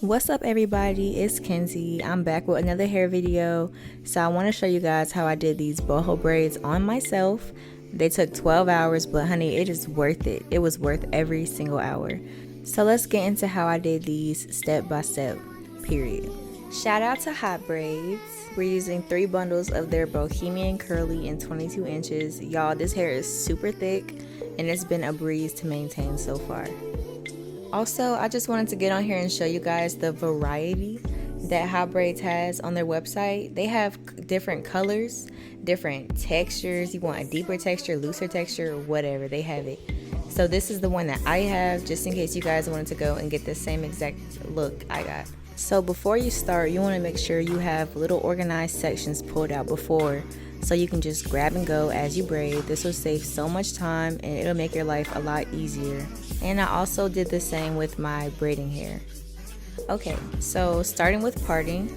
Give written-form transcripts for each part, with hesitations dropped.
What's up everybody, it's Kenzie. I'm back with another hair video. So I want to show you guys how I did these boho braids on myself. They took 12 hours, but honey, it is worth it. It was worth every single hour. So let's get into how I did these step by step, period. Shout out to HOTBRAIDS. We're using 3 bundles of their Bohemian Curly in 22 inches. Y'all, this hair is super thick and it's been a breeze to maintain so far. Also, I just wanted to get on here and show you guys the variety that HOTBRAIDS has on their website. They have different colors, different textures. You want a deeper texture, looser texture, whatever, they have it. So this is the one that I have, just in case you guys wanted to go and get the same exact look I got. So before you start, you want to make sure you have little organized sections pulled out before, so you can just grab and go as you braid. This will save so much time and it'll make your life a lot easier. And I also did the same with my braiding hair. Okay, so starting with parting,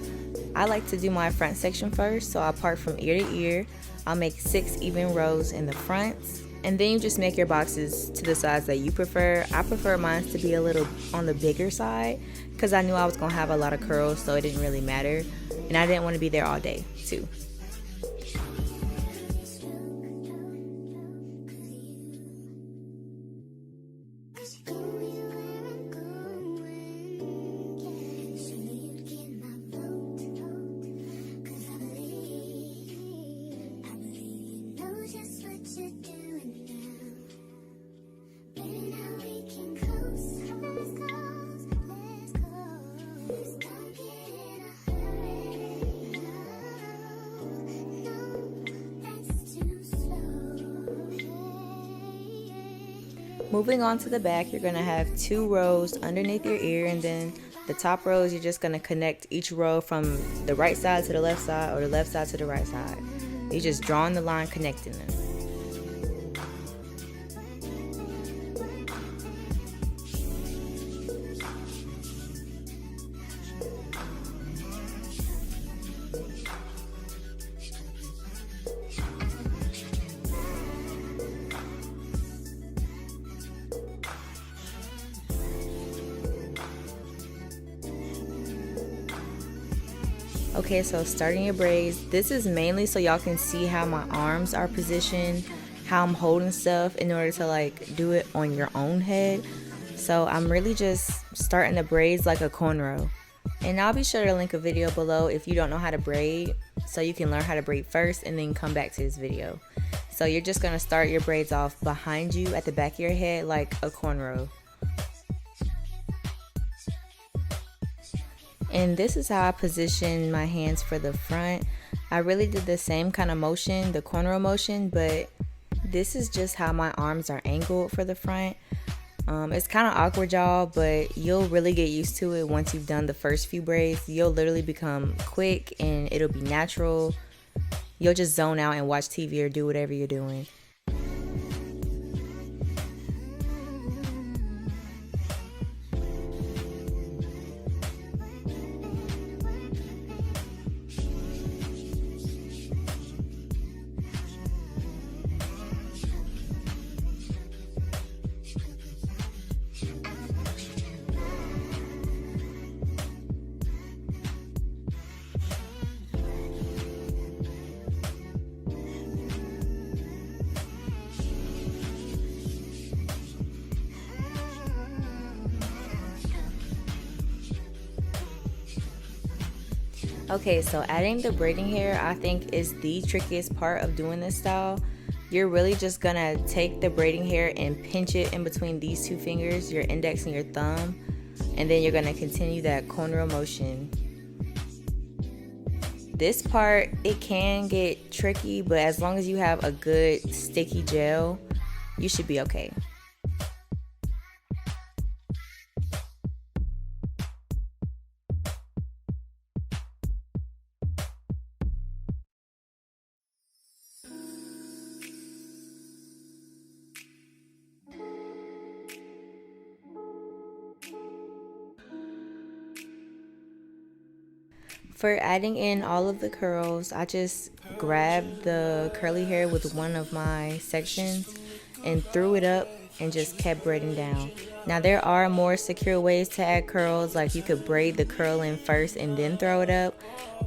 I like to do my front section first. So I'll part from ear to ear. I'll make 6 even rows in the front, and then you just make your boxes to the size that you prefer. I prefer mine to be a little on the bigger side because I knew I was gonna have a lot of curls, so it didn't really matter, and I didn't want to be there all day too. Moving on to the back, you're going to have 2 rows underneath your ear, and then the top rows, you're just going to connect each row from the right side to the left side or the left side to the right side. You're just drawing the line connecting them. Okay, so starting your braids, this is mainly so y'all can see how my arms are positioned, how I'm holding stuff in order to like do it on your own head. So I'm really just starting the braids like a cornrow. And I'll be sure to link a video below if you don't know how to braid, so you can learn how to braid first and then come back to this video. So you're just gonna start your braids off behind you at the back of your head like a cornrow. And this is how I position my hands for the front. I really did the same kind of motion, the cornrow motion, but this is just how my arms are angled for the front. It's kind of awkward, y'all, but you'll really get used to it once you've done the first few braids. You'll literally become quick and it'll be natural. You'll just zone out and watch TV or do whatever you're doing. Okay, so adding the braiding hair I think is the trickiest part of doing this style. You're really just gonna take the braiding hair and pinch it in between these 2 fingers, your index and your thumb, and then you're gonna continue that cornrow motion. This part, it can get tricky, but as long as you have a good sticky gel, you should be okay. For adding in all of the curls, I just grabbed the curly hair with one of my sections and threw it up and just kept braiding down. Now there are more secure ways to add curls, like you could braid the curl in first and then throw it up,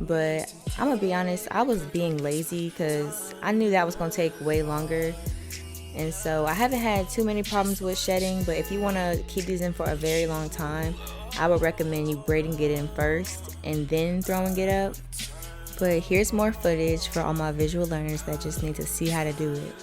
but I'm gonna be honest, I was being lazy because I knew that was gonna take way longer. And so I haven't had too many problems with shedding, but if you want to keep these in for a very long time, I would recommend you braiding it in first and then throwing it up. But here's more footage for all my visual learners that just need to see how to do it.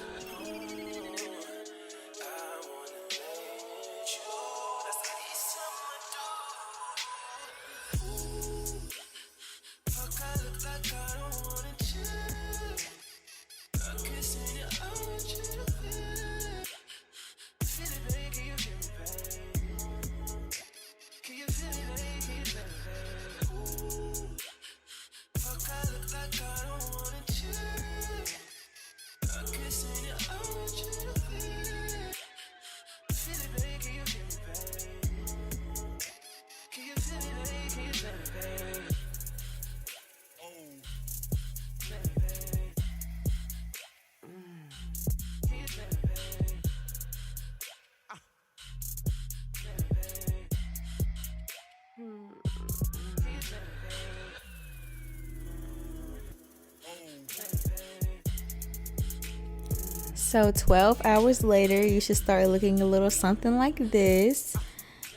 So 12 hours later, you should start looking a little something like this.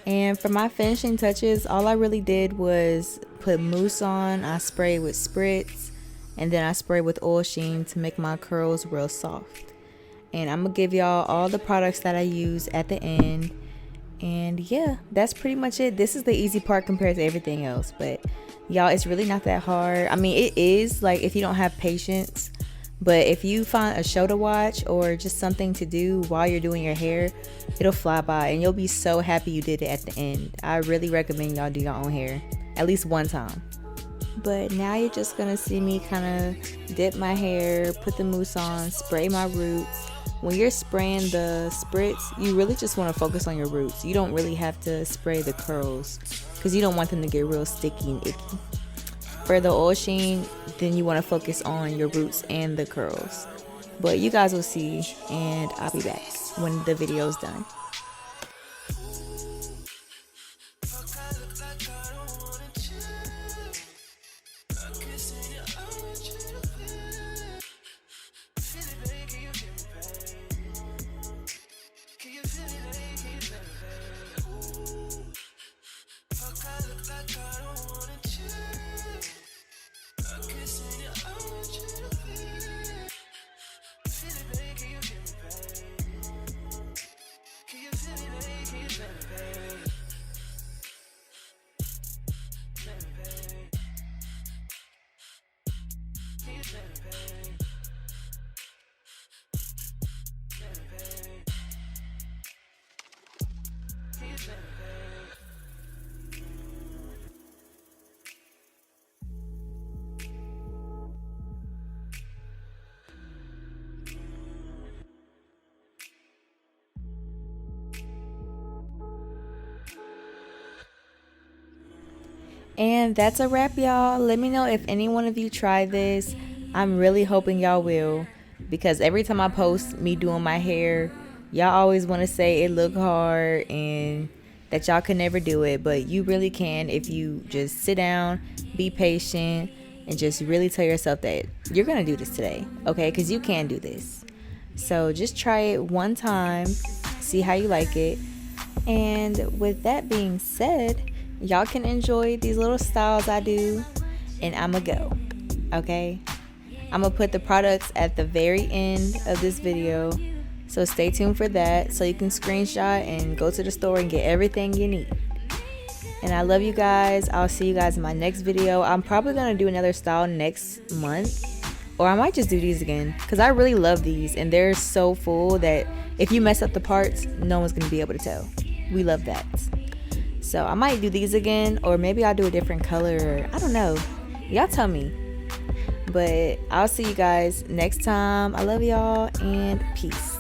And for my finishing touches, all I really did was put mousse on. I sprayed with spritz, and then I sprayed with oil sheen to make my curls real soft. And I'm gonna give y'all all the products that I use at the end. And yeah, that's pretty much it. This is the easy part compared to everything else, but y'all, it's really not that hard. I mean, it is, like, if you don't have patience, but if you find a show to watch or just something to do while you're doing your hair, it'll fly by and you'll be so happy you did it at the end. I really recommend y'all do your own hair at least one time. But now you're just gonna see me kind of dip my hair, put the mousse on, spray my roots. When you're spraying the spritz, you really just want to focus on your roots. You don't really have to spray the curls because you don't want them to get real sticky and icky. For the oil sheen, then you want to focus on your roots and the curls. But you guys will see, and I'll be back when the video's done. And that's a wrap, y'all. Let me know if any one of you tried this. I'm really hoping y'all will, because every time I post me doing my hair, y'all always want to say it look hard and that y'all can never do it, but you really can if you just sit down, be patient, and just really tell yourself that you're gonna do this today, okay? Because you can do this. So just try it one time, see how you like it. And with that being said, y'all can enjoy these little styles I do, and I'ma go, okay? I'm gonna put the products at the very end of this video, so stay tuned for that so you can screenshot and go to the store and get everything you need. And I love you guys. I'll see you guys in my next video. I'm probably gonna do another style next month, or I might just do these again because I really love these and they're so full that if you mess up the parts, no one's gonna be able to tell. We love that. So I might do these again, or maybe I'll do a different color. I don't know. Y'all tell me. But I'll see you guys next time. I love y'all, and peace.